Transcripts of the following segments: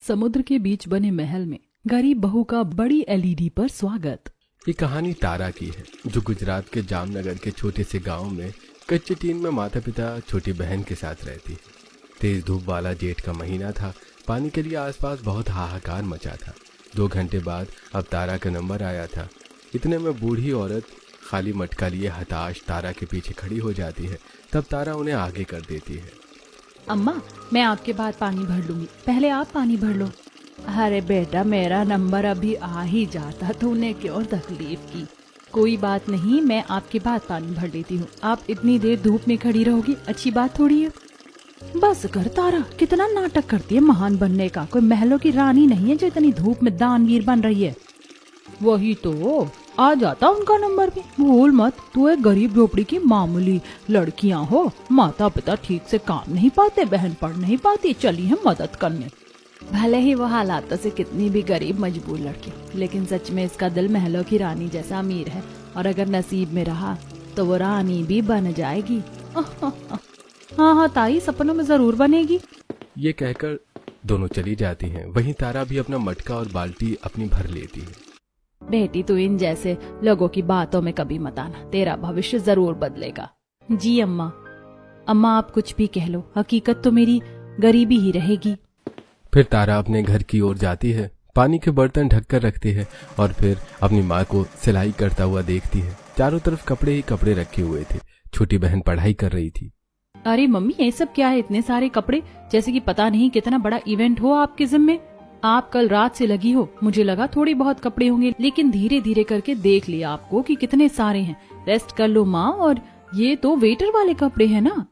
समुद्र के बीच बने महल में गरीब बहू का बड़ी एलईडी पर स्वागत। ये कहानी तारा की है, जो गुजरात के जामनगर के छोटे से गांव में कच्चे टीन में माता पिता छोटी बहन के साथ रहती है। तेज धूप वाला जेठ का महीना था। पानी के लिए आसपास बहुत हाहाकार मचा था। 2 घंटे बाद अब तारा का नंबर आया था। इतने में बूढ़ी औरत खाली मटका लिए हताश तारा के पीछे खड़ी हो जाती है। तब तारा उन्हें आगे कर देती है। अम्मा, मैं आपके बाद पानी भर लूंगी, पहले आप पानी भर लो। अरे बेटा, मेरा नंबर अभी आ ही जाता, तूने क्यों तकलीफ की। कोई बात नहीं, मैं आपके बाद पानी भर लेती हूँ। आप इतनी देर धूप में खड़ी रहोगी, अच्छी बात थोड़ी है। बस कर तारा, कितना नाटक करती है महान बनने का। कोई महलों की रानी नहीं है जो इतनी धूप में दानवीर बन रही है। वही तो, आ जाता उनका नंबर भी। भूल मत, तू एक गरीब झोपड़ी की मामूली लड़कियां हो। माता पिता ठीक से काम नहीं पाते, बहन पढ़ नहीं पाती, चली है मदद करने। भले ही वो हालातों से कितनी भी गरीब मजबूर लड़की, लेकिन सच में इसका दिल महलों की रानी जैसा अमीर है। और अगर नसीब में रहा तो वो रानी भी बन जाएगी। हाँ ताई, सपनों में जरूर बनेगी। ये कहकर दोनों चली जाती हैं। वहीं तारा भी अपना मटका और बाल्टी अपनी भर लेती है। बेटी, तू इन जैसे लोगों की बातों में कभी मत आना, तेरा भविष्य जरूर बदलेगा। जी अम्मा। अम्मा, आप कुछ भी कह लो, हकीकत तो मेरी गरीबी ही रहेगी। फिर तारा अपने घर की ओर जाती है। पानी के बर्तन ढककर रखती है और फिर अपनी माँ को सिलाई करता हुआ देखती है। चारों तरफ कपड़े ही कपड़े रखे हुए थे। छोटी बहन पढ़ाई कर रही थी। अरे मम्मी, ये सब क्या है? इतने सारे कपड़े, जैसे कि पता नहीं कितना बड़ा इवेंट हो आपके जिम्मे। आप कल रात से लगी हो, मुझे लगा थोड़ी बहुत कपड़े होंगे, लेकिन धीरे धीरे करके देख लिया आपको कि कितने सारे हैं। रेस्ट कर लो माँ। और ये तो वेटर वाले कपड़े हैं ना।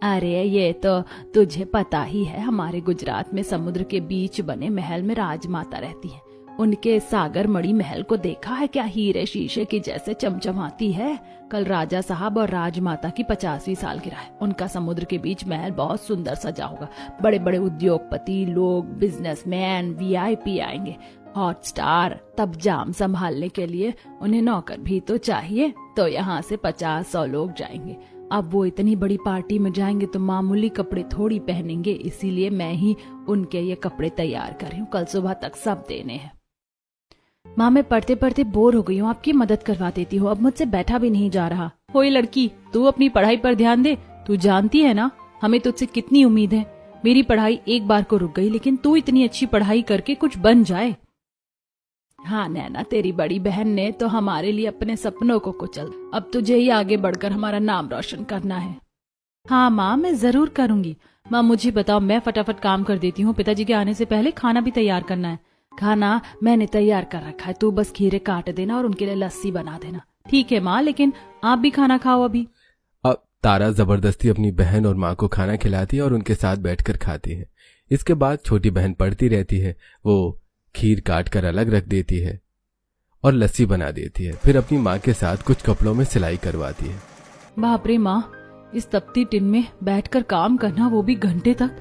अरे ये तो तुझे पता ही है, हमारे गुजरात में समुद्र के बीच बने महल में राजमाता रहती है। उनके सागर मणि महल को देखा है क्या? हीरे शीशे की जैसे चमचमाती है। कल राजा साहब और राजमाता की 50वीं सालगिरह है। उनका समुद्र के बीच महल बहुत सुंदर सजा होगा। बड़े बड़े उद्योगपति लोग, बिजनेसमैन, वीआईपी आएंगे, हॉट स्टार। तब जाम संभालने के लिए उन्हें नौकर भी तो चाहिए। तो यहाँ से 50-100 लोग जाएंगे। अब वो इतनी बड़ी पार्टी में जाएंगे तो मामूली कपड़े थोड़ी पहनेंगे, इसीलिए मैं ही उनके ये कपड़े तैयार कर रही हूँ। कल सुबह तक सब देने हैं। माँ, मैं पढ़ते पढ़ते बोर हो गई हूँ, आपकी मदद करवा देती हूँ। अब मुझसे बैठा भी नहीं जा रहा। होए लड़की, तू अपनी पढ़ाई पर ध्यान दे। तू जानती है ना, हमें तुझसे कितनी उम्मीद है। मेरी पढ़ाई एक बार को रुक गई, लेकिन तू इतनी अच्छी पढ़ाई करके कुछ बन जाए। हाँ नैना, तेरी बड़ी बहन ने तो हमारे लिए अपने सपनों को कुचल। अब तुझे ही आगे बढ़कर हमारा नाम रोशन करना है। हाँ माँ, मैं जरूर करूंगी। माँ मुझे बताओ, मैं फटाफट काम कर देती हूँ। पिताजी के आने से पहले खाना भी तैयार करना है। खाना मैंने तैयार कर रखा है, तू बस खीरे काट देना और उनके लिए लस्सी बना देना। ठीक है माँ, लेकिन आप भी खाना खाओ अभी। अब तारा जबरदस्ती अपनी बहन और माँ को खाना खिलाती है और उनके साथ बैठकर खाती है। इसके बाद छोटी बहन पढ़ती रहती है। वो खीर काट कर अलग रख देती है और लस्सी बना देती है। फिर अपनी माँ के साथ कुछ कपड़ों में सिलाई करवाती है। बाप रे माँ, इस तपती टिन में बैठकर काम करना, वो भी घंटे तक,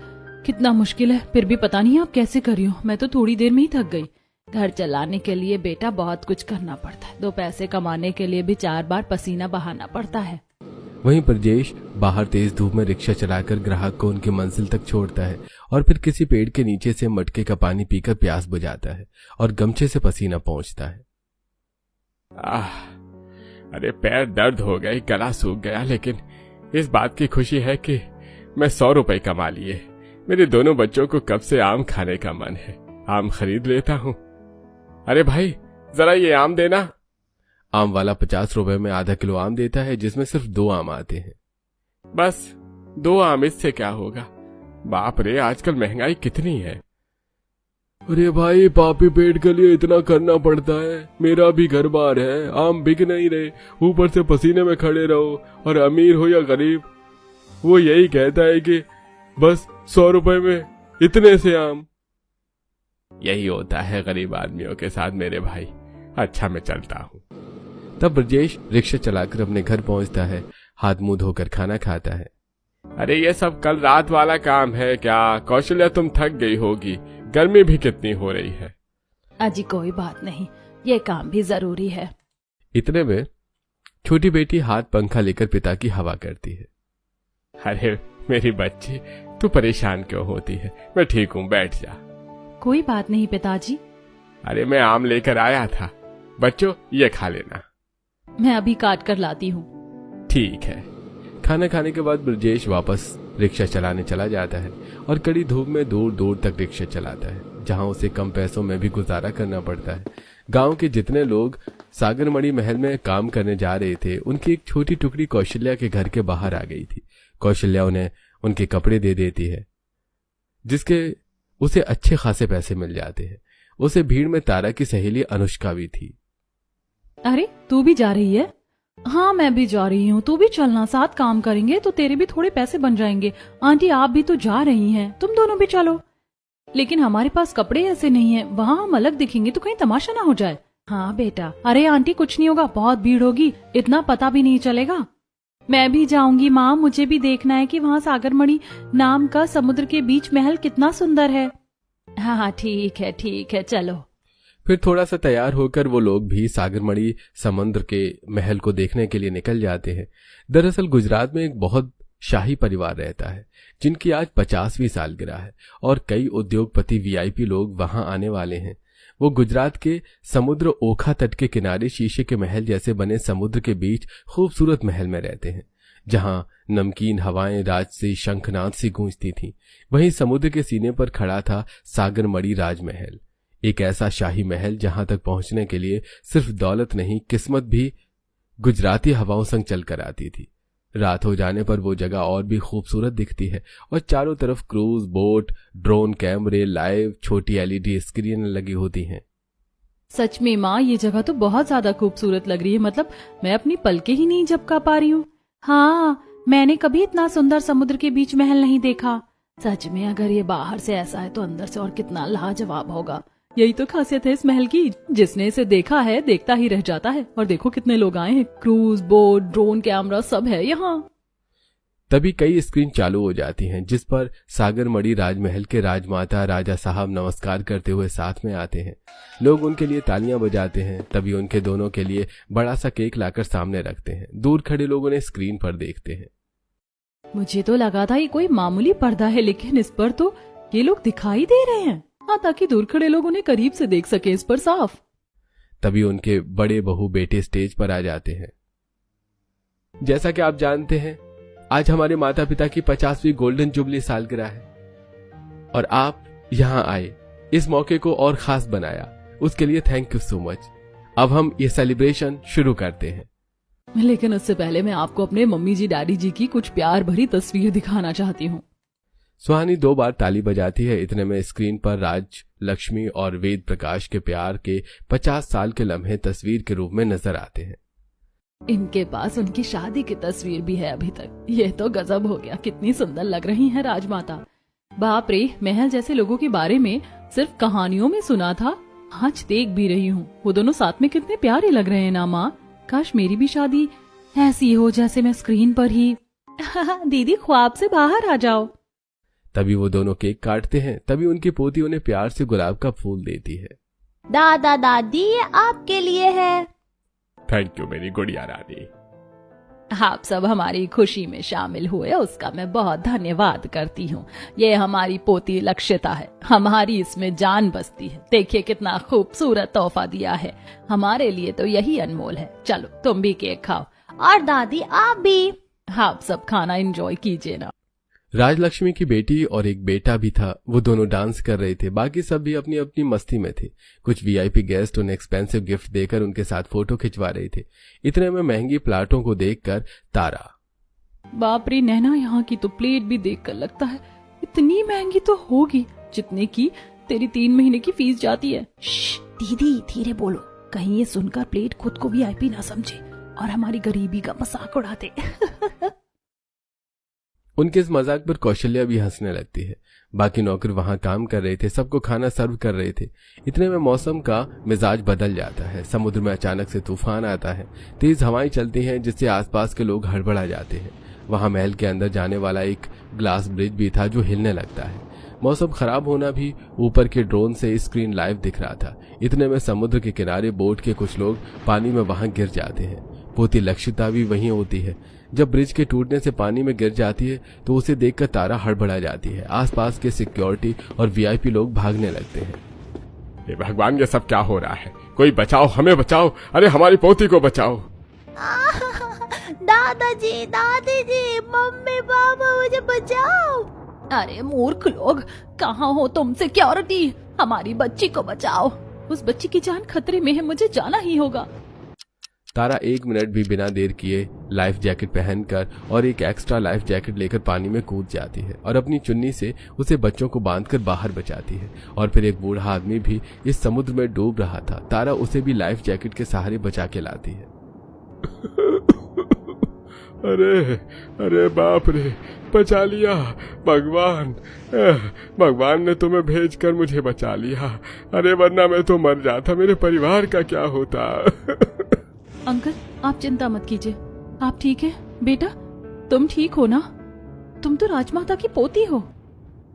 कितना मुश्किल है। फिर भी पता नहीं आप कैसे कर रही हो। मैं तो थोड़ी देर में ही थक गई। घर चलाने के लिए बेटा बहुत कुछ करना पड़ता है। 2 पैसे कमाने के लिए भी 4 बार पसीना बहाना पड़ता है। वहीं ब्रजेश बाहर तेज धूप में रिक्शा चलाकर ग्राहक को उनकी मंजिल तक छोड़ता है और फिर किसी पेड़ के नीचे से मटके का पानी पीकर प्यास बुझाता है और गमछे से पसीना पोंछता है। अरे पैर दर्द हो गए, गला सूख गया, लेकिन इस बात की खुशी है कि मैं 100 रुपए कमा लिए। मेरे दोनों बच्चों को कब से आम खाने का मन है। आम खरीद लेता हूँ। अरे भाई, जरा ये आम देना। आम वाला 50 रुपए में आधा किलो आम देता है, जिसमें सिर्फ 2 आम आते हैं। बस 2 आम, इससे क्या होगा। बाप रे, आजकल महंगाई कितनी है। अरे भाई, पापी पेट के लिए इतना करना पड़ता है। मेरा भी घर बार है, आम बिक नहीं रहे, ऊपर से पसीने में खड़े रहो। और अमीर हो या गरीब, वो यही कहता है कि बस 100 रुपए में इतने से आम। यही होता है गरीब आदमियों के साथ मेरे भाई। अच्छा, मैं चलता हूँ। तब ब्रजेश रिक्शा चलाकर अपने घर पहुंचता है। हाथ मुंह धोकर खाना खाता है। अरे ये सब कल रात वाला काम है क्या? कौशल्या, तुम थक गई होगी, गर्मी भी कितनी हो रही है। अजी कोई बात नहीं, ये काम भी जरूरी है। इतने में छोटी बेटी हाथ पंखा लेकर पिता की हवा करती है। अरे मेरी बच्ची, तू परेशान क्यों होती है? मैं ठीक हूँ, बैठ जा। कोई बात नहीं पिताजी। अरे मैं आम लेकर आया था, बच्चों ये खा लेना। मैं अभी काट कर लाती हूँ। ठीक है। खाना खाने के बाद ब्रजेश वापस रिक्शा चलाने चला जाता है और कड़ी धूप में दूर दूर तक रिक्शा चलाता है, जहां उसे कम पैसों में भी गुजारा करना पड़ता है। गांव के जितने लोग सागरमणि महल में काम करने जा रहे थे, उनकी एक छोटी टुकड़ी कौशल्या के घर के बाहर आ गई थी। कौशल्या उन्हें उनके कपड़े दे देती है, जिसके उसे अच्छे खासे पैसे मिल जाते हैं। उसे भीड़ में तारा की सहेली अनुष्का भी थी। अरे तू भी जा रही है? हाँ मैं भी जा रही हूँ, तू भी चलना, साथ काम करेंगे तो तेरे भी थोड़े पैसे बन जाएंगे। आंटी आप भी तो जा रही हैं, तुम दोनों भी चलो। लेकिन हमारे पास कपड़े ऐसे नहीं है, वहाँ हम अलग दिखेंगे तो कहीं तमाशा ना हो जाए। हाँ बेटा। अरे आंटी कुछ नहीं होगा, बहुत भीड़ होगी, इतना पता भी नहीं चलेगा। मैं भी जाऊंगी माँ, मुझे भी देखना है कि वहाँ सागरमणि नाम का समुद्र के बीच महल कितना सुंदर है। हाँ ठीक है चलो। फिर थोड़ा सा तैयार होकर वो लोग भी सागरमणि समुद्र के महल को देखने के लिए निकल जाते हैं। दरअसल गुजरात में एक बहुत शाही परिवार रहता है, जिनकी आज 50वीं सालगिरह है और कई उद्योगपति वीआईपी लोग वहां आने वाले हैं। वो गुजरात के समुद्र ओखा तट के किनारे शीशे के महल जैसे बने समुद्र के बीच खूबसूरत महल में रहते हैं, जहां नमकीन हवाएं राजसी शंखनाद सी गूंजती थीं। वहीं समुद्र के सीने पर खड़ा था सागरमणि राजमहल, एक ऐसा शाही महल जहां तक पहुंचने के लिए सिर्फ दौलत नहीं, किस्मत भी गुजराती हवाओं संग चलकर आती थी। रात हो जाने पर वो जगह और भी खूबसूरत दिखती है और चारों तरफ क्रूज बोट, ड्रोन कैमरे, लाइव छोटी एलईडी स्क्रीन लगी होती हैं। सच में माँ ये जगह तो बहुत ज्यादा खूबसूरत लग रही है, मतलब मैं अपनी पलके ही नहीं झपका पा रही हूँ। हाँ मैंने कभी इतना सुंदर समुद्र के बीच महल नहीं देखा। सच में अगर ये बाहर से ऐसा है तो अंदर से और कितना लाजवाब होगा। यही तो खासियत है इस महल की, जिसने इसे देखा है देखता ही रह जाता है। और देखो कितने लोग आए हैं, क्रूज बोट, ड्रोन कैमरा सब है यहाँ। तभी कई स्क्रीन चालू हो जाती हैं, जिस पर सागरमणि राजमहल के राजमाता राजा साहब नमस्कार करते हुए साथ में आते हैं। लोग उनके लिए तालियां बजाते हैं। तभी उनके दोनों के लिए बड़ा सा केक लाकर सामने रखते हैं। दूर खड़े लोग उन्हें स्क्रीन पर देखते हैं। मुझे तो लगा था ये कोई मामूली पर्दा है, लेकिन इस पर तो ये लोग दिखाई दे रहे हैं। हाँ, ताकि दूर खड़े लोग उन्हें करीब से देख सके इस पर साफ। तभी उनके बड़े बहू बेटे स्टेज पर आ जाते हैं। जैसा कि आप जानते हैं, आज हमारे माता पिता की 50वीं गोल्डन जुबली सालगिरह है और आप यहाँ आए, इस मौके को और खास बनाया, उसके लिए थैंक यू सो मच। अब हम ये सेलिब्रेशन शुरू करते हैं। लेकिन उससे पहले मैं आपको अपने मम्मी जी डैडी जी की कुछ प्यार भरी तस्वीर दिखाना चाहती हूँ। सुहानी 2 बार ताली बजाती है। इतने में स्क्रीन पर राज लक्ष्मी और वेद प्रकाश के प्यार के 50 साल के लम्हे तस्वीर के रूप में नजर आते हैं। इनके पास उनकी शादी की तस्वीर भी है अभी तक। यह तो गजब हो गया, कितनी सुंदर लग रही है राजमाता। बाप रे, महल जैसे लोगों के बारे में सिर्फ कहानियों में सुना था, आज देख भी रही हूँ। वो दोनों साथ में कितने प्यारे लग रहे हैं ना माँ। काश मेरी भी शादी ऐसी हो जैसे मैं स्क्रीन पर ही। दीदी ख्वाब से बाहर आ जाओ। तभी वो दोनों केक काटते हैं। तभी उनकी पोती उन्हें प्यार से गुलाब का फूल देती है। दादा दादी ये आपके लिए है। थैंक यू मेरी गुड़िया रानी। आप सब हमारी खुशी में शामिल हुए, उसका मैं बहुत धन्यवाद करती हूँ। ये हमारी पोती लक्षिता है, हमारी इसमें जान बसती है। देखिए कितना खूबसूरत तोहफा दिया है, हमारे लिए तो यही अनमोल है। चलो तुम भी केक खाओ। और दादी आप भी। आप सब खाना एंजॉय कीजिए ना। राजलक्ष्मी की बेटी और एक बेटा भी था, वो दोनों डांस कर रहे थे। बाकी सब भी अपनी अपनी मस्ती में थे। कुछ वीआईपी गेस्ट उन्हें एक्सपेंसिव गिफ्ट देकर उनके साथ फोटो खिंचवा रहे थे। इतने में महंगी प्लाटों को देखकर तारा, बाप रे नैना, यहाँ की तो प्लेट भी देखकर लगता है इतनी महंगी तो होगी जितने की तेरी 3 महीने की फीस जाती है। दीदी धीरे बोलो, कहीं ये सुनकर प्लेट खुद को वीआईपी ना समझे और हमारी गरीबी का मजाक उड़ाते। उनके इस मजाक पर कौशल्या भी हंसने लगती है। बाकी नौकर वहां काम कर रहे थे, सबको खाना सर्व कर रहे थे। इतने में मौसम का मिजाज बदल जाता है। समुद्र में अचानक से तूफान आता है, तेज हवाएं चलती हैं, जिससे आसपास के लोग हड़बड़ा जाते हैं। वहां महल के अंदर जाने वाला एक ग्लास ब्रिज भी था जो हिलने लगता है। मौसम खराब होना भी ऊपर के ड्रोन से स्क्रीन लाइव दिख रहा था। इतने में समुद्र के किनारे बोट के कुछ लोग पानी में वहां गिर जाते हैं। पोती लक्षिता भी वहीं होती है। जब ब्रिज के टूटने से पानी में गिर जाती है तो उसे देखकर तारा हड़बड़ा जाती है। आसपास के सिक्योरिटी और वीआईपी लोग भागने लगते हैं। ये भगवान, ये सब क्या हो रहा है? कोई बचाओ, हमें बचाओ, अरे हमारी पोती को बचाओ। दादाजी, दादी जी, मम्मी, पापा, मुझे बचाओ। अरे मूर्ख लोग, कहाँ हो तुम? सिक्योरिटी, हमारी बच्ची को बचाओ। उस बच्ची की जान खतरे में है, मुझे जाना ही होगा। तारा 1 मिनट भी बिना देर किए लाइफ जैकेट पहनकर और एक एक्स्ट्रा लाइफ जैकेट लेकर पानी में कूद जाती है और अपनी चुन्नी से उसे बच्चों को बांधकर बाहर बचाती है। और फिर एक बूढ़ा आदमी भी इस समुद्र में डूब रहा था। तारा उसे भी लाइफ जैकेट के सहारे बचा के लाती है। अरे अरे बाप रे, बचा लिया भगवान। भगवान ने तुम्हें भेजकर मुझे बचा लिया। अरे वरना मैं तो मर जाता, मेरे परिवार का क्या होता। अंकल, आप चिंता मत कीजिए। आप ठीक है बेटा? तुम ठीक हो ना? तुम तो राजमाता की पोती हो।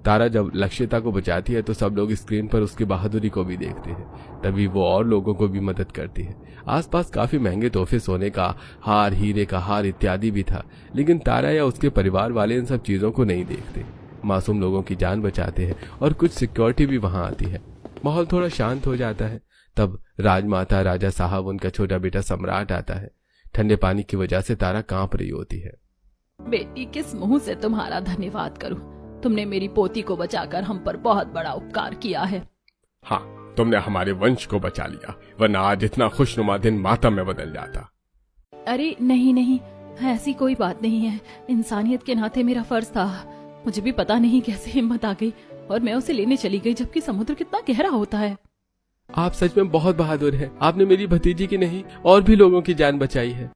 तारा जब लक्षिता को बचाती है तो सब लोग स्क्रीन पर उसकी बहादुरी को भी देखते हैं। तभी वो और लोगों को भी मदद करती है। आसपास काफी महंगे तोहफे, सोने का हार, हीरे का हार इत्यादि भी था, लेकिन तारा या उसके परिवार वाले इन सब चीजों को नहीं देखते। मासूम लोगों की जान बचाते हैं और कुछ सिक्योरिटी भी वहां आती है। माहौल थोड़ा शांत हो जाता है। तब राजमाता, राजा साहब, उनका छोटा बेटा सम्राट आता है। ठंडे पानी की वजह से तारा कांप रही होती है। बेटी, किस मुंह से तुम्हारा धन्यवाद करूं? तुमने मेरी पोती को बचाकर हम पर बहुत बड़ा उपकार किया है। हाँ, तुमने हमारे वंश को बचा लिया, वरना आज इतना खुशनुमा दिन मातम में बदल जाता। अरे नहीं नहीं, ऐसी कोई बात नहीं है। इंसानियत के नाते मेरा फर्ज था। मुझे भी पता नहीं कैसे हिम्मत आ गई और मैं उसे लेने चली गई, जबकि समुद्र कितना गहरा होता है। आप सच में बहुत बहादुर हैं। आपने मेरी भतीजी की नहीं और भी लोगों की जान बचाई है।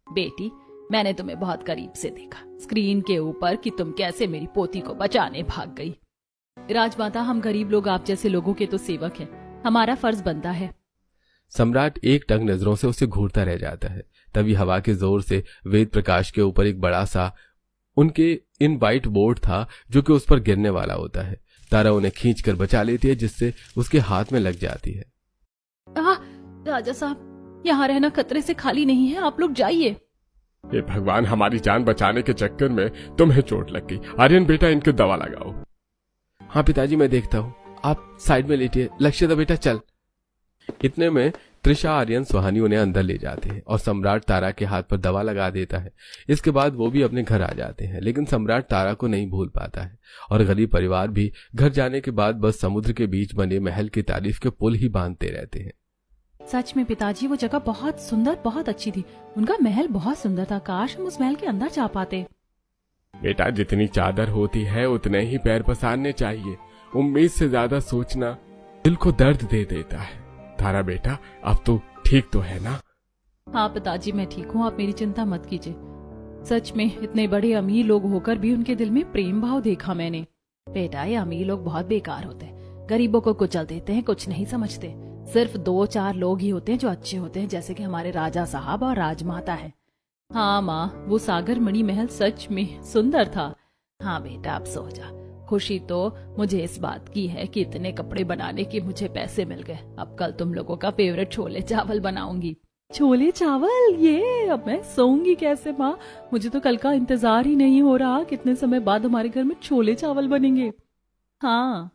बेटी, मैंने तुम्हें बहुत करीब से देखा स्क्रीन के ऊपर कि तुम कैसे मेरी पोती को बचाने भाग गई। राजमाता, हम गरीब लोग आप जैसे लोगों के तो सेवक हैं। हमारा फर्ज बनता है। सम्राट एक टक नजरों से उसे घूरता रह जाता है। तभी हवा के जोर से वेद प्रकाश के ऊपर एक बड़ा सा उनके इन व्हाइट बोर्ड था जो कि उस पर गिरने वाला होता है। तारा उन्हें खींचकर बचा लेती है, जिससे उसके हाथ में लग जाती है। राजा साहब, यहाँ रहना खतरे से खाली नहीं है, आप लोग जाइए। ये भगवान, हमारी जान बचाने के चक्कर में तुम्हें चोट लग गई। आर्यन बेटा, इनको दवा लगाओ। हाँ पिताजी, मैं देखता हूँ। आप साइड में लेटिए। लक्षिता बेटा चल। इतने में त्रिशा, आर्यन, सुहानी उन्हें अंदर ले जाते हैं और सम्राट तारा के हाथ पर दवा लगा देता है। इसके बाद वो भी अपने घर आ जाते हैं, लेकिन सम्राट तारा को नहीं भूल पाता है और गरीब परिवार भी घर जाने के बाद बस समुद्र के बीच बने महल की तारीफ के पुल ही बांधते रहते हैं। सच में पिताजी, वो जगह बहुत सुंदर, बहुत अच्छी थी। उनका महल बहुत सुंदर था। काश हम उस महल के अंदर जा पाते। बेटा, जितनी चादर होती है उतने ही पैर पसारने चाहिए। उम्मीद से ज्यादा सोचना दिल को दर्द दे देता है। तारा बेटा, अब तो ठीक तो है ना? हाँ पिताजी, मैं ठीक हूँ, आप मेरी चिंता मत कीजिए। सच में इतने बड़े अमीर लोग होकर भी उनके दिल में प्रेम भाव देखा मैंने। बेटा, ये अमीर लोग बहुत बेकार होते हैं, गरीबों को कुचल देते हैं, कुछ नहीं समझते। सिर्फ 2-4 लोग ही होते हैं जो अच्छे होते हैं, जैसे कि हमारे राजा साहब और राजमाता है। हाँ माँ, वो सागर मणि महल सच में सुंदर था। हाँ बेटा, अब सो जा। खुशी तो मुझे इस बात की है कि इतने कपड़े बनाने के मुझे पैसे मिल गए। अब कल तुम लोगों का फेवरेट छोले चावल बनाऊंगी। छोले चावल? ये अब मैं सोऊंगी कैसे माँ? मुझे तो कल का इंतजार ही नहीं हो रहा। कितने समय बाद हमारे घर में छोले चावल बनेंगे। हाँ।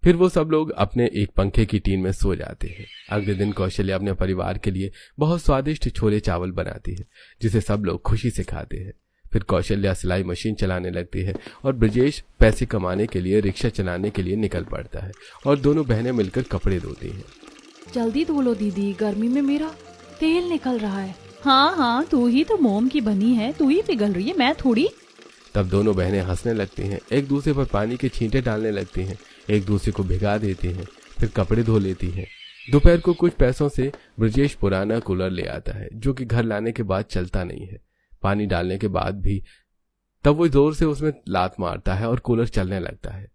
फिर वो सब लोग अपने एक पंखे की टीन में सो जाते हैं। अगले दिन कौशल्या अपने परिवार के लिए बहुत स्वादिष्ट छोले चावल बनाती है, जिसे सब लोग खुशी से खाते हैं। फिर कौशल्या सिलाई मशीन चलाने लगती है और ब्रजेश पैसे कमाने के लिए रिक्शा चलाने के लिए निकल पड़ता है और दोनों बहनें मिलकर कपड़े धोती हैं। जल्दी धो लो दीदी, गर्मी में मेरा तेल निकल रहा है। हाँ हाँ, तू ही तो मोम की बनी है, तू ही पिघल रही है, मैं थोड़ी। तब दोनों बहनें हंसने लगती हैं, एक दूसरे पर पानी के छींटे डालने लगती हैं, एक दूसरे को भिगा देती हैं, फिर कपड़े धो लेती हैं। दोपहर को कुछ पैसों से ब्रजेश पुराना कूलर ले आता है, जो कि घर लाने के बाद चलता नहीं है। पानी डालने के बाद भी तब वो जोर से उसमें लात मारता है और कूलर चलने लगता है,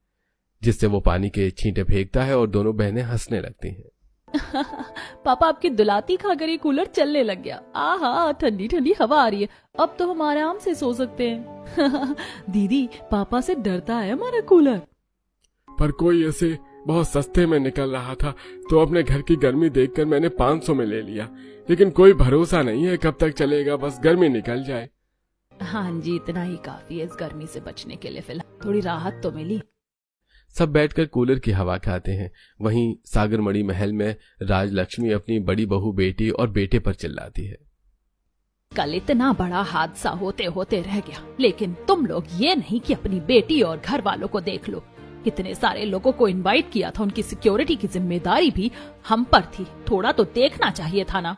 जिससे वो पानी के छींटे फेंकता है और दोनों बहनें हंसने लगती हैं। पापा, आपकी दुलाती खाकर ये कूलर चलने लग गया। आहा, ठंडी ठंडी हवा आ रही है, अब तो हम आराम से सो सकते हैं। दीदी, पापा से डरता है हमारा कूलर। पर कोई ऐसे बहुत सस्ते में निकल रहा था, तो अपने घर की गर्मी देखकर मैंने 500 में ले लिया। लेकिन कोई भरोसा नहीं है कब तक चलेगा, बस गर्मी निकल जाए। हाँ जी, इतना ही काफी है इस गर्मी से बचने के लिए। फिलहाल थोड़ी राहत तो मिली। सब बैठकर कूलर की हवा खाते हैं। वहीं सागरमणि महल में राजलक्ष्मी अपनी बड़ी बहू, बेटी और बेटे पर चिल्लाती है। कल इतना बड़ा हादसा होते होते रह गया, लेकिन तुम लोग ये नहीं कि अपनी बेटी और घर वालों को देख लो। कितने सारे लोगों को इनवाइट किया था, उनकी सिक्योरिटी की जिम्मेदारी भी हम पर थी। थोड़ा तो देखना चाहिए था ना।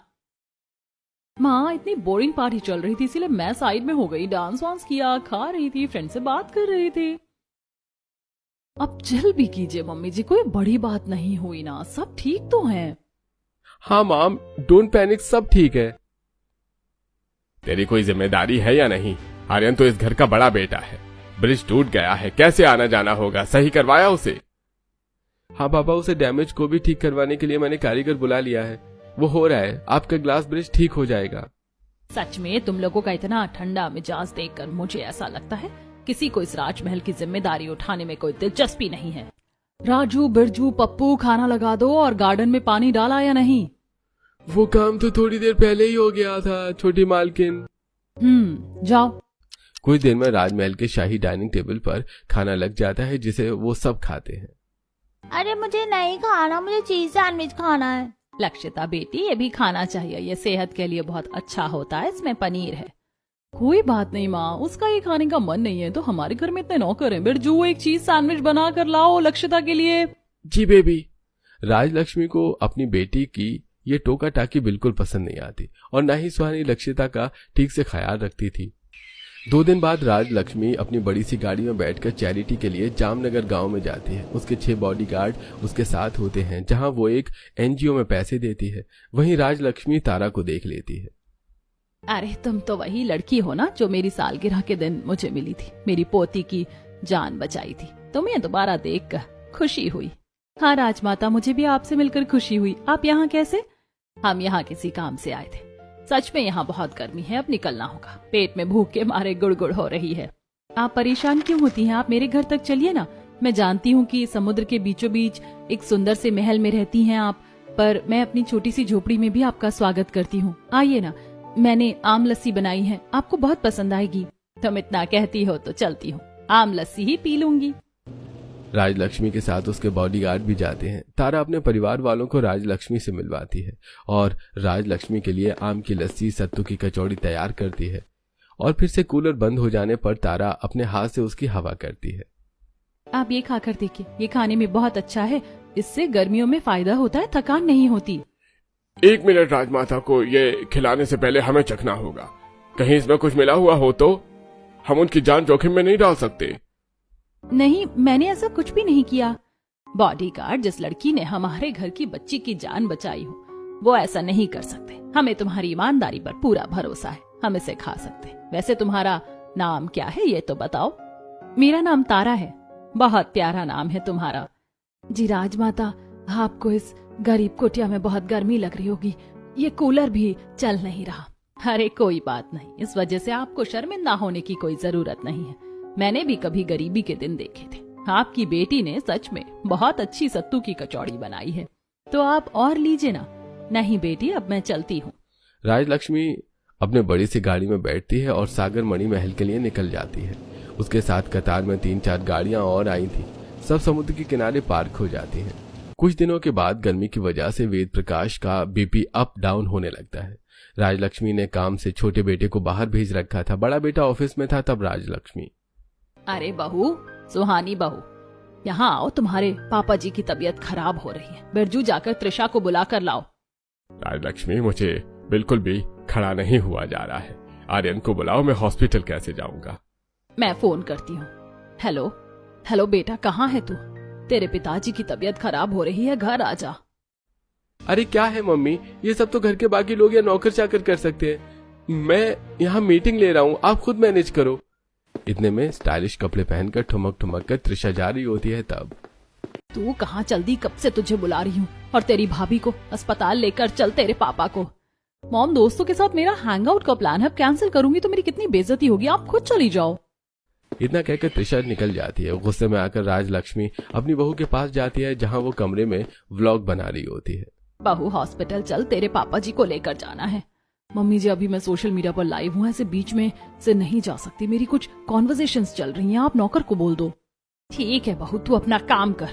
माँ, इतनी बोरिंग पार्टी चल रही थी, इसलिए मैं साइड में हो गई। डांस वांस किया, खा रही थी, फ्रेंड से बात कर रही थी। अब चिल भी कीजिए मम्मी जी, कोई बड़ी बात नहीं हुई ना, सब ठीक तो है। हाँ माम, डोंट पैनिक, सब ठीक है। तेरी कोई जिम्मेदारी है या नहीं? आर्यन तो इस घर का बड़ा बेटा है। ब्रिज टूट गया है, कैसे आना जाना होगा, सही करवाया उसे? हाँ पापा, उसे डैमेज को भी ठीक करवाने के लिए मैंने कारीगर बुला लिया है। वो हो रहा है, आपका ग्लास ब्रिज ठीक हो जाएगा। सच में तुम लोगों का इतना ठंडा मिजाज देखकर मुझे ऐसा लगता है किसी को इस राजमहल की जिम्मेदारी उठाने में कोई दिलचस्पी नहीं है। राजू, बिरजू, पप्पू, खाना लगा दो और गार्डन में पानी डाला या नहीं? वो काम तो थोड़ी देर पहले ही हो गया था छोटी मालकिन। जाओ। कुछ देर में राजमहल के शाही डाइनिंग टेबल पर खाना लग जाता है, जिसे वो सब खाते हैं। अरे मुझे नहीं खाना, मुझे चीज सैंडविच खाना है। लक्षिता बेटी, ये भी खाना चाहिए, ये सेहत के लिए बहुत अच्छा होता है, इसमें पनीर है। कोई बात नहीं माँ, उसका ये खाने का मन नहीं है तो हमारे घर में इतने नौकर हैं। बिरजू, एक चीज सैंडविच बना कर लाओ लक्षिता के लिए। जी बेबी। राजलक्ष्मी को अपनी बेटी की ये टोका टाकी बिल्कुल पसंद नहीं आती और न ही सुहानी लक्षिता का ठीक से ख्याल रखती थी। 2 दिन बाद राजलक्ष्मी अपनी बड़ी सी गाड़ी में बैठकर चैरिटी के लिए जामनगर गांव में जाती है। उसके 6 बॉडीगार्ड उसके साथ होते हैं, जहां वो एक एनजीओ में पैसे देती है। वहीं राजलक्ष्मी तारा को देख लेती है। अरे तुम तो वही लड़की हो ना जो मेरी सालगिरह के दिन मुझे मिली थी, मेरी पोती की जान बचाई थी। तुम्हें दोबारा देखकर खुशी हुई। हाँ राजमाता, मुझे भी आपसे मिलकर खुशी हुई। आप यहाँ कैसे? हम यहाँ किसी काम से आए थे। सच में यहाँ बहुत गर्मी है, अब निकलना होगा। पेट में भूख के मारे गुड़गुड़ हो रही है। आप परेशान क्यों होती हैं? आप मेरे घर तक चलिए ना। मैं जानती हूँ कि समुद्र के बीचों बीच एक सुंदर से महल में रहती हैं आप, पर मैं अपनी छोटी सी झोपड़ी में भी आपका स्वागत करती हूँ। आइए ना, मैंने आम लस्सी बनाई है, आपको बहुत पसंद आएगी। तुम इतना कहती हो तो चलती हूँ, आम लस्सी ही पी लूंगी। राजलक्ष्मी के साथ उसके बॉडीगार्ड भी जाते हैं। तारा अपने परिवार वालों को राजलक्ष्मी से मिलवाती है और राजलक्ष्मी के लिए आम की लस्सी, सत्तू की कचौड़ी तैयार करती है। और फिर से कूलर बंद हो जाने पर तारा अपने हाथ से उसकी हवा करती है। आप ये खाकर देखिए, ये खाने में बहुत अच्छा है, इससे गर्मियों में फायदा होता है, थकान नहीं होती। 1 मिनट राजमाता को ये खिलाने से पहले हमें चखना होगा। कहीं इसमें कुछ मिला हुआ हो तो हम उनकी जान जोखिम में नहीं डाल सकते। नहीं, मैंने ऐसा कुछ भी नहीं किया। बॉडीगार्ड, जिस लड़की ने हमारे घर की बच्ची की जान बचाई हो वो ऐसा नहीं कर सकते। हमें तुम्हारी ईमानदारी पर पूरा भरोसा है, हम इसे खा सकते। वैसे तुम्हारा नाम क्या है ये तो बताओ। मेरा नाम तारा है। बहुत प्यारा नाम है तुम्हारा। जी राजमाता, आपको इस गरीब कुटिया में बहुत गर्मी लग रही होगी, ये कूलर भी चल नहीं रहा। अरे कोई बात नहीं, इस वजह से आपको शर्मिंदा होने की कोई जरूरत नहीं है। मैंने भी कभी गरीबी के दिन देखे थे। आपकी बेटी ने सच में बहुत अच्छी सत्तू की कचौड़ी बनाई है, तो आप और लीजिए ना। नहीं बेटी, अब मैं चलती हूँ। राजलक्ष्मी अपने बड़ी सी गाड़ी में बैठती है और सागरमणि महल के लिए निकल जाती है। उसके साथ कतार में 3-4 गाड़ियां और आई थी। सब समुद्र के किनारे पार्क हो जाती हैं। कुछ दिनों के बाद गर्मी की वजह से वेद प्रकाश का बीपी अप डाउन होने लगता है। राजलक्ष्मी ने काम से छोटे बेटे को बाहर भेज रखा था। बड़ा बेटा ऑफिस में था। तब राजलक्ष्मी, अरे बहू, सुहानी बहू, यहाँ आओ, तुम्हारे पापा जी की तबीयत खराब हो रही है। बिरजू, जाकर त्रिशा को बुला कर लाओ। राजलक्ष्मी, मुझे बिल्कुल भी खड़ा नहीं हुआ जा रहा है। आर्यन को बुलाओ, मैं हॉस्पिटल कैसे जाऊंगा? मैं फोन करती हूँ। हेलो हेलो बेटा, कहाँ है तू? तेरे पिताजी की तबीयत खराब हो रही है, घर आ जा। अरे क्या है मम्मी, ये सब तो घर के बाकी लोग या नौकर चाकर कर सकते हैं। मैं यहाँ मीटिंग ले रहा हूँ, आप खुद मैनेज करो। इतने में स्टाइलिश कपड़े पहनकर ठुमक ठुमक कर त्रिशा जा रही होती है। तब, तू कहाँ चल दी? कब से तुझे बुला रही हूँ। और तेरी भाभी को अस्पताल लेकर चल, तेरे पापा को। मॉम, दोस्तों के साथ मेरा हैंग आउट का प्लान है, अब कैंसिल करूंगी तो मेरी कितनी बेइज्जती होगी। आप खुद चली जाओ। इतना कहकर त्रिशा निकल जाती है। गुस्से में आकर राजलक्ष्मी अपनी बहू के पास जाती है, जहां वो कमरे में व्लॉग बना रही होती है। बहू हॉस्पिटल चल, तेरे पापा जी को लेकर जाना है। मम्मी जी अभी मैं सोशल मीडिया पर लाइव हूँ, ऐसे बीच में से नहीं जा सकती, मेरी कुछ कॉन्वर्सेशंस चल रही हैं, आप नौकर को बोल दो। ठीक है बहू, तू अपना काम कर।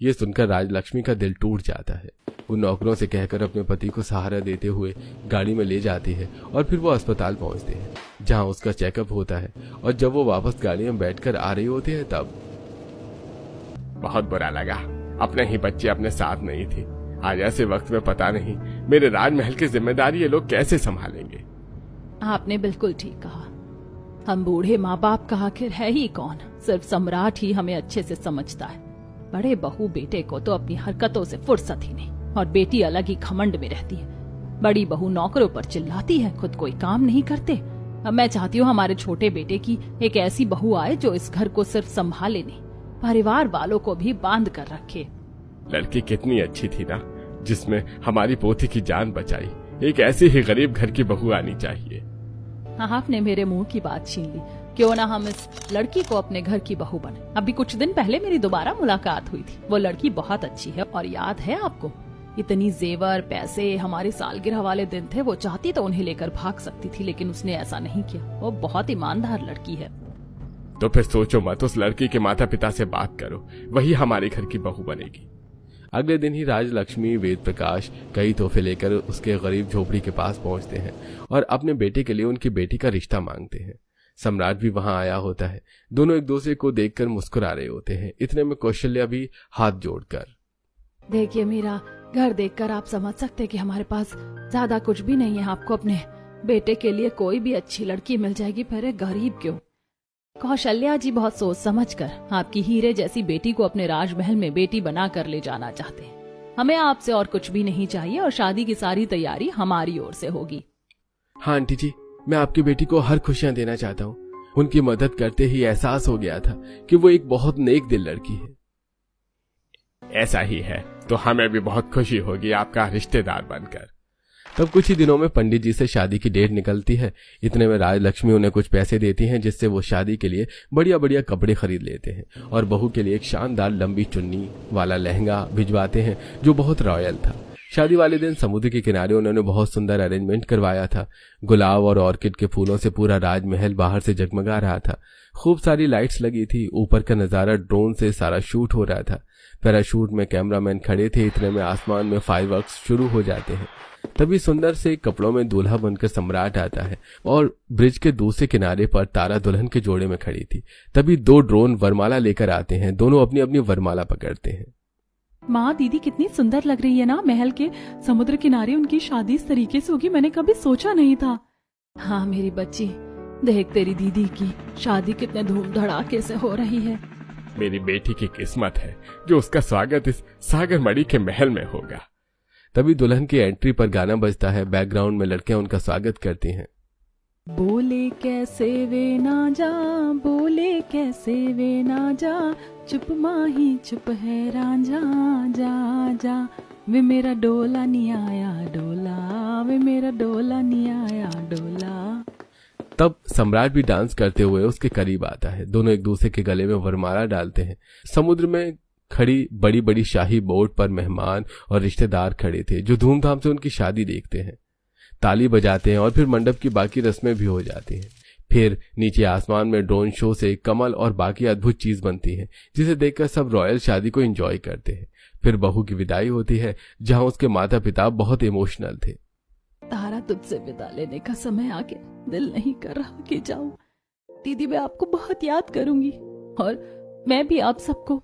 ये सुनकर राजलक्ष्मी का दिल टूट जाता है। वो नौकरों से कहकर अपने पति को सहारा देते हुए गाड़ी में ले जाती है और फिर वो अस्पताल पहुंचते हैं, जहां उसका चेकअप होता है। और जब वो वापस गाड़ी में बैठकर आ रही होती है तब बहुत बुरा लगा, अपने ही बच्चे अपने साथ नहीं थे। आज ऐसे वक्त में पता नहीं मेरे राजमहल की जिम्मेदारी ये लोग कैसे संभालेंगे। आपने बिल्कुल ठीक कहा, हम बूढ़े माँ बाप का आखिर है ही कौन, सिर्फ सम्राट ही हमें अच्छे से समझता है। बड़े बहू बेटे को तो अपनी हरकतों से फुर्सत ही नहीं, और बेटी अलग ही घमंड में रहती है। बड़ी बहू नौकरों पर चिल्लाती है, खुद कोई काम नहीं करते। अब मैं चाहती हूँ हमारे छोटे बेटे की एक ऐसी बहू आए जो इस घर को सिर्फ संभाले नहीं, परिवार वालों को भी बांध कर रखे। लड़की कितनी अच्छी थी ना, जिसमें हमारी पोती की जान बचाई। एक ऐसी ही गरीब घर की बहू आनी चाहिए। आपने मेरे मुंह की बात छीन ली। क्यों ना हम इस लड़की को अपने घर की बहू बने। अभी कुछ दिन पहले मेरी दोबारा मुलाकात हुई थी, वो लड़की बहुत अच्छी है। और याद है आपको, इतनी जेवर पैसे हमारी सालगिरह वाले दिन थे, वो चाहती तो उन्हें लेकर भाग सकती थी, लेकिन उसने ऐसा नहीं किया। वो बहुत ईमानदार लड़की है। तो फिर सोचो मत, उस लड़की के माता पिता से बात करो, वही हमारे घर की बहू बनेगी। अगले दिन ही राजलक्ष्मी वेद प्रकाश कई तोहफे लेकर उसके गरीब झोपड़ी के पास पहुंचते हैं और अपने बेटे के लिए उनकी बेटी का रिश्ता मांगते हैं। सम्राट भी वहां आया होता है। दोनों एक दूसरे को देखकर मुस्कुरा रहे होते हैं। इतने में कौशल्या भी हाथ जोड़कर, देखिए मीरा, घर देखकर आप समझ सकते कि हमारे पास ज्यादा कुछ भी नहीं है। आपको अपने बेटे के लिए कोई भी अच्छी लड़की मिल जाएगी, पर गरीब क्यों। कौशल्या जी बहुत सोच समझकर आपकी हीरे जैसी बेटी को अपने राजमहल में बेटी बना कर ले जाना चाहते हैं। हमें आपसे और कुछ भी नहीं चाहिए, और शादी की सारी तैयारी हमारी ओर से होगी। हाँ आंटी जी, मैं आपकी बेटी को हर खुशियां देना चाहता हूँ। उनकी मदद करते ही एहसास हो गया था कि वो एक बहुत नेक दिल लड़की है। ऐसा ही है तो हमें भी बहुत खुशी होगी आपका रिश्तेदार बनकर। तब कुछ ही दिनों में पंडित जी से शादी की डेट निकलती है। इतने में राजलक्ष्मी उन्हें कुछ पैसे देती हैं, जिससे वो शादी के लिए बढ़िया बढ़िया कपड़े खरीद लेते हैं और बहू के लिए एक शानदार लंबी चुन्नी वाला लहंगा भिजवाते हैं जो बहुत रॉयल था। शादी वाले दिन समुद्र के किनारे उन्होंने बहुत सुंदर अरेंजमेंट करवाया था। गुलाब और ऑर्किड के फूलों से पूरा राजमहल बाहर से जगमगा रहा था। खूब सारी लाइट्स लगी थी। ऊपर का नजारा ड्रोन से सारा शूट हो रहा था। पैराशूट में कैमरामैन खड़े थे। इतने में आसमान में फायरवर्क्स शुरू हो जाते हैं। तभी सुंदर से कपड़ों में दूल्हा बनकर सम्राट आता है और ब्रिज के दूसरे किनारे पर तारा दुल्हन के जोड़े में खड़ी थी। तभी दो ड्रोन वरमाला लेकर आते हैं। दोनों अपनी अपनी वरमाला पकड़ते हैं। माँ, दीदी कितनी सुंदर लग रही है ना। महल के समुद्र किनारे उनकी शादी इस तरीके से होगी, मैंने कभी सोचा नहीं था। हाँ मेरी बच्ची, देख तेरी दीदी की शादी कितने धूम धड़ाके से हो रही है। मेरी बेटी की किस्मत है जो उसका स्वागत इस सागरमढ़ी के महल में होगा। तभी दुल्हन की एंट्री पर गाना बजता है। बैकग्राउंड में लड़कियां उनका स्वागत करती हैं। बोले कैसे वे ना जा, बोले कैसे वे ना जा, चुप माही चुप है रांझा, जा जा वे मेरा डोला नहीं आया डोला, वे मेरा डोला नहीं आया डोला। तब सम्राट भी डांस करते हुए उसके करीब आता है। दोनों एक दूसरे के गले में वरमाला डालते हैं। समुद्र में खड़ी बड़ी बड़ी शाही बोट पर मेहमान और रिश्तेदार खड़े थे जो धूमधाम से उनकी शादी देखते हैं। ताली बजाते हैं और फिर मंडप की बाकी रस्में भी हो जाती हैं। फिर नीचे आसमान में ड्रोन शो से कमल और बाकी अद्भुत चीज बनती है, जिसे देखकर सब रॉयल शादी को एंजॉय करते हैं। फिर बहू की विदाई होती है, जहां उसके माता पिता बहुत इमोशनल थे। तारा, तुझसे विदा लेने का समय आ गया, दिल नहीं कर रहा कि जाऊं। दीदी, मैं आपको बहुत याद करूंगी और मैं भी आप सबको।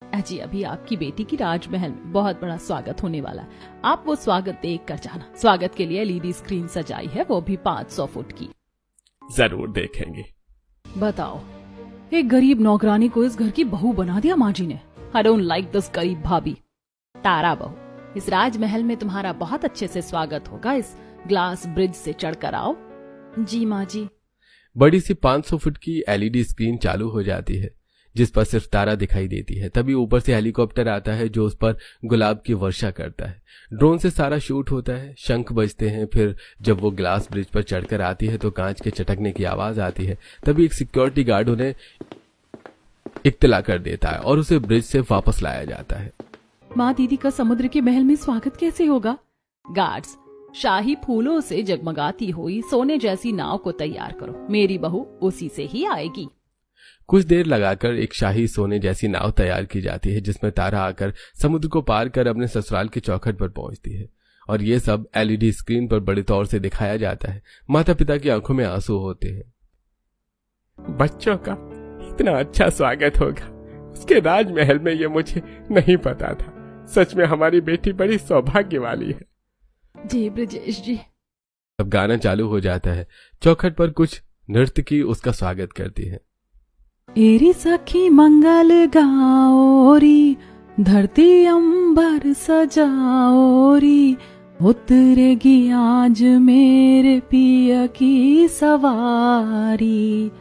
अजी, अभी आपकी बेटी की राजमहल में बहुत बड़ा स्वागत होने वाला है। आप वो स्वागत देख कर जाना। स्वागत के लिए एलईडी स्क्रीन सजाई है, वो भी 500 फुट की। जरूर देखेंगे। बताओ, एक गरीब नौकरानी को इस घर की बहू बना दिया माँ जी ने। आई डोंट लाइक दिस गरीब भाभी। तारा बहू, इस राजमहल में तुम्हारा बहुत अच्छे से स्वागत होगा। इस ग्लास ब्रिज से चढ़कर आओ। जी माँ जी। बड़ी सी 500 फुट की एलईडी स्क्रीन चालू हो जाती है, जिस पर सिर्फ तारा दिखाई देती है। तभी ऊपर से हेलीकॉप्टर आता है जो उस पर गुलाब की वर्षा करता है। ड्रोन से सारा शूट होता है, शंख बजते हैं। फिर जब वो ग्लास ब्रिज पर चढ़कर आती है तो कांच के चटकने की आवाज आती है। तभी एक सिक्योरिटी गार्ड उन्हें इत्तला कर देता है और उसे ब्रिज से वापस लाया जाता है। माँ दीदी का समुद्र के महल में स्वागत कैसे होगा? गार्ड्स, शाही फूलों से जगमगाती हुई सोने जैसी नाव को तैयार करो, मेरी बहू उसी से ही आएगी। कुछ देर लगाकर एक शाही सोने जैसी नाव तैयार की जाती है जिसमें तारा आकर समुद्र को पार कर अपने ससुराल के चौखट पर पहुंचती है और ये सब एलईडी स्क्रीन पर बड़े तौर से दिखाया जाता है। माता पिता की आंखों में आंसू होते हैं। बच्चों का इतना अच्छा स्वागत होगा उसके राजमहल में, ये मुझे नहीं पता था। सच में हमारी बेटी बड़ी सौभाग्य वाली है। जी ब्रजेश जी। अब गाना चालू हो जाता है। चौखट पर कुछ नर्तकी उसका स्वागत करती है। एरी सखी मंगल गाओरी, धरती अंबर सजाओरी, उतरेगी आज मेरे पिया की सवारी।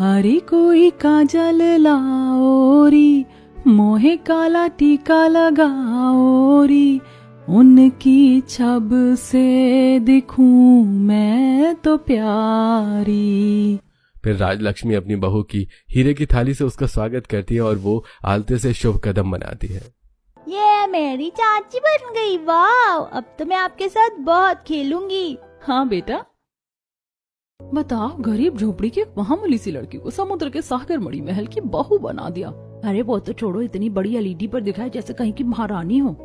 अरे कोई काजल लाओरी, मोहे काला टीका लगाओरी, उनकी छब से दिखूं मैं तो प्यारी। फिर राजलक्ष्मी अपनी बहू की हीरे की थाली से उसका स्वागत करती है और वो आलते से शुभ कदम बनाती है। ये मेरी चाची बन गई, वाह! अब तो मैं आपके साथ बहुत खेलूंगी। हाँ बेटा। बताओ, गरीब झोपड़ी की महामूली सी लड़की को समुद्र के सागर मणि महल की बहू बना दिया। अरे वो तो छोड़ो, इतनी बड़ी एलईडी पर दिखाए जैसे कहीं की महारानी हो।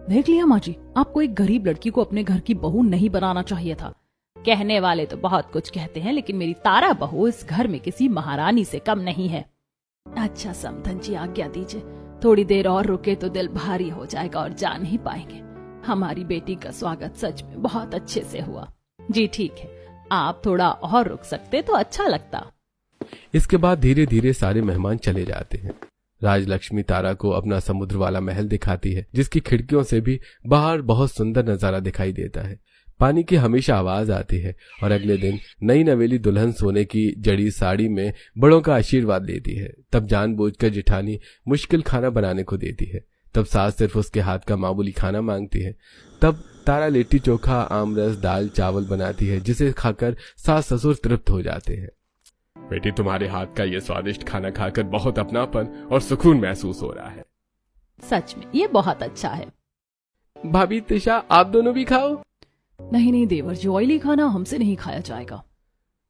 देख लिया माँ जी, आपको एक गरीब लड़की को अपने घर की बहू नहीं बनाना चाहिए था। कहने वाले तो बहुत कुछ कहते हैं, लेकिन मेरी तारा बहू इस घर में किसी महारानी से कम नहीं है। अच्छा समधन जी, आज्ञा दीजिए, थोड़ी देर और रुके तो दिल भारी हो जाएगा और जा नहीं पाएंगे। हमारी बेटी का स्वागत सच में बहुत अच्छे से हुआ। जी ठीक है, आप थोड़ा और रुक सकते तो अच्छा लगता। इसके बाद धीरे धीरे सारे मेहमान चले जाते हैं। राजलक्ष्मी तारा को अपना समुद्र वाला महल दिखाती है जिसकी खिड़कियों से भी बाहर बहुत सुंदर नजारा दिखाई देता है। पानी की हमेशा आवाज आती है और अगले दिन नई नवेली दुल्हन सोने की जड़ी साड़ी में बड़ों का आशीर्वाद लेती है। तब जानबूझकर जिठानी मुश्किल खाना बनाने को देती है। तब सास सिर्फ उसके हाथ का मामूली खाना मांगती है। तब तारा लिट्टी चोखा, आमरस, दाल चावल बनाती है जिसे खाकर सास ससुर तृप्त हो जाते हैं। बेटी, तुम्हारे हाथ का ये स्वादिष्ट खाना खाकर बहुत अपनापन और सुकून महसूस हो रहा है। सच में ये बहुत अच्छा है। भाभी त्रिशा, आप दोनों भी खाओ। नहीं नहीं देवर जी, ऑयली खाना हमसे नहीं खाया जाएगा।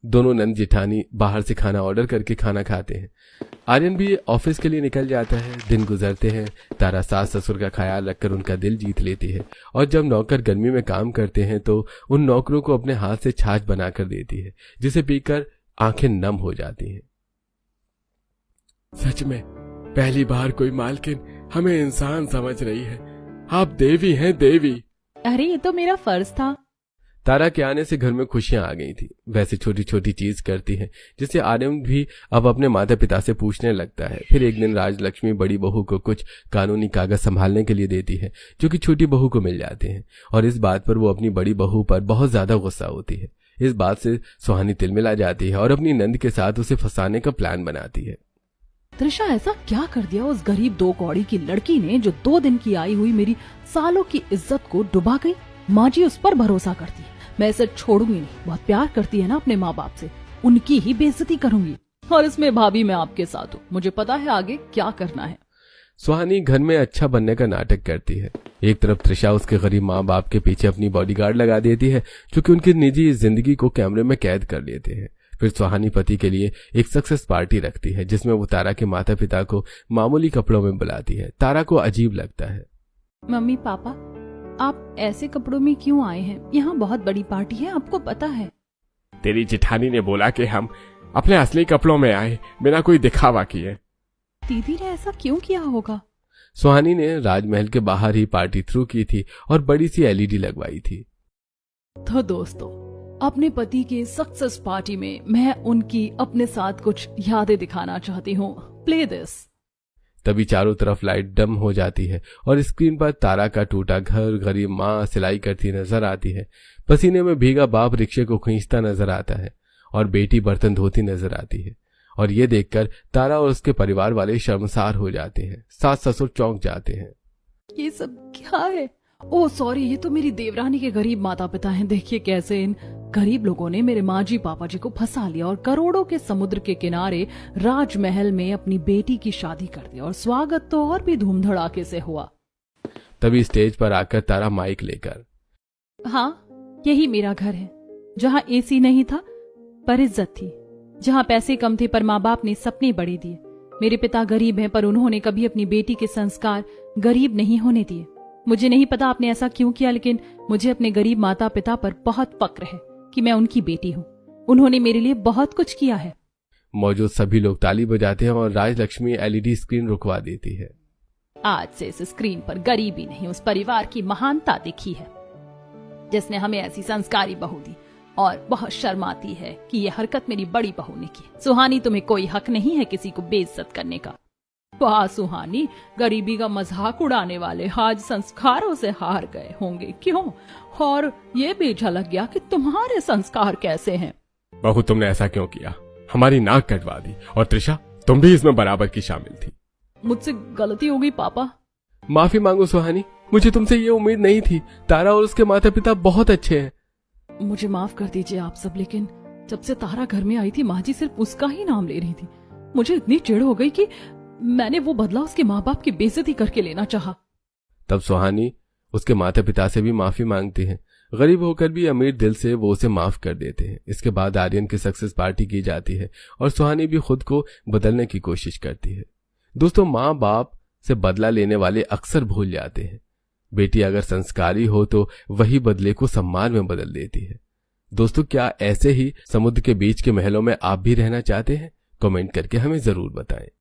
दोनों नंद जिठानी बाहर से खाना ऑर्डर करके खाना खाते हैं। आर्यन भी ऑफिस के लिए निकल जाता है। दिन गुजरते हैं। तारा सास ससुर का ख्याल रखकर उनका दिल जीत लेती है और जब नौकर गर्मी में काम करते हैं तो उन नौकरों को अपने हाथ से छाछ बनाकर देती है जिसे पीकर आंखें नम हो जाती हैं। सच में पहली बार कोई मालकिन हमें इंसान समझ रही है। आप देवी हैं, देवी। अरे ये तो मेरा फर्ज था। तारा के आने से घर में खुशियां आ गई थी। वैसे छोटी छोटी चीज करती है जिसे आर्यन भी अब अपने माता पिता से पूछने लगता है। फिर एक दिन राजलक्ष्मी बड़ी बहू को कुछ कानूनी कागज संभालने के लिए देती है जो कि छोटी बहू को मिल जाते हैं और इस बात पर वो अपनी बड़ी बहू पर बहुत ज्यादा गुस्सा होती है। इस बात से सुहानी तिलमिला जाती है और अपनी नंद के साथ उसे फंसाने का प्लान बनाती है। त्रिशा, ऐसा क्या कर दिया उस गरीब 2 कौड़ी की लड़की ने जो 2 दिन की आई हुई मेरी सालों की इज्जत को डुबा गई। माँ जी उस पर भरोसा करती है, मैं इसे छोड़ूंगी नहीं। बहुत प्यार करती है ना अपने माँ बाप से, उनकी ही बेइज्जती करूंगी। और इसमें भाभी मैं आपके साथ हूँ, मुझे पता है आगे क्या करना है। सुहानी घर में अच्छा बनने का नाटक करती है। एक तरफ त्रिशा उसके गरीब माँ बाप के पीछे अपनी बॉडीगार्ड लगा देती है जो कि उनकी निजी जिंदगी को कैमरे में कैद कर लेते हैं। फिर सुहानी पति के लिए एक सक्सेस पार्टी रखती है जिसमें वो तारा के माता पिता को मामूली कपड़ों में बुलाती है। तारा को अजीब लगता है। मम्मी पापा, आप ऐसे कपड़ों में क्यों आए हैं? यहाँ बहुत बड़ी पार्टी है, आपको पता है। तेरी जिठानी ने बोला कि हम अपने असली कपड़ों में आए, बिना कोई दिखावा किए। दीदी ने ऐसा क्यों किया होगा? सुहानी ने राजमहल के बाहर ही पार्टी थ्रू की थी और बड़ी सी एलईडी लगवाई थी। तो दोस्तों, अपने पति के सक्सेस पार्टी में मैं उनकी अपने साथ कुछ यादें दिखाना चाहती हूँ। Play this. तभी चारों तरफ लाइट डम हो जाती है और स्क्रीन पर तारा का टूटा घर, गरीब माँ सिलाई करती नजर आती है। पसीने में भीगा बाप रिक्शे को खींचता नजर आता है और बेटी बर्तन धोती नजर आती है और ये देखकर तारा और उसके परिवार वाले शर्मसार हो जाते हैं। सास ससुर चौंक जाते हैं। ये सब क्या है? ओह सॉरी, ये तो मेरी देवरानी के गरीब माता पिता हैं। देखिए कैसे इन गरीब लोगों ने मेरे माँ जी पापा जी को फंसा लिया और करोड़ों के समुद्र के किनारे राजमहल में अपनी बेटी की शादी कर दी, और स्वागत तो और भी धूम धड़ाके से हुआ। तभी स्टेज पर आकर तारा माइक लेकर, हाँ, यही मेरा घर है, जहाँ एसी नहीं था पर इज्जत थी, जहाँ पैसे कम थे पर माँ बाप ने सपने बड़े दिए। मेरे पिता गरीब हैं पर उन्होंने कभी अपनी बेटी के संस्कार गरीब नहीं होने दिए। मुझे नहीं पता आपने ऐसा क्यों किया, लेकिन मुझे अपने गरीब माता पिता पर बहुत फक्र है कि मैं उनकी बेटी हूँ। उन्होंने मेरे लिए बहुत कुछ किया है। मौजूद सभी लोग ताली बजाते हैं और राजलक्ष्मी एलईडी स्क्रीन रुकवा देती है। आज से इस स्क्रीन पर गरीबी नहीं, उस परिवार की महानता दिखी है जिसने हमें ऐसी संस्कारी बहू दी, और बहुत शर्माती है कि ये हरकत मेरी बड़ी बहू ने की। सुहानी, तुम्हें कोई हक नहीं है किसी को बेइज्जत करने का। वाह सुहानी, गरीबी का मजाक उड़ाने वाले आज संस्कारों से हार गए होंगे, क्यों? और ये भी झलक गया कि तुम्हारे संस्कार कैसे हैं। बहू, तुमने ऐसा क्यों किया? हमारी नाक कटवा दी, और त्रिशा तुम भी इसमें बराबर की शामिल थी। मुझसे गलती हो गई पापा। माफी मांगो सुहानी, मुझे तुमसे ये उम्मीद नहीं थी। तारा और उसके माता पिता बहुत अच्छे हैं। मुझे माफ कर दीजिए आप सब, लेकिन जब से तारा घर में आई थी माँ जी सिर्फ उसका ही नाम ले रही थी। मुझे इतनी चिढ़ हो गई कि मैंने वो बदला उसके माँ बाप की बेइज्जती करके लेना चाहा। तब सुहानी उसके माता पिता से भी माफी मांगती है। गरीब होकर भी अमीर दिल से वो उसे माफ कर देते हैं। इसके बाद आर्यन की सक्सेस पार्टी की जाती है और सुहानी भी खुद को बदलने की कोशिश करती है। दोस्तों, माँ बाप से बदला लेने वाले अक्सर भूल जाते हैं। बेटी अगर संस्कारी हो तो वही बदले को सम्मान में बदल देती है। दोस्तों, क्या ऐसे ही समुद्र के बीच के महलों में आप भी रहना चाहते हैं? कमेंट करके हमें जरूर बताएं।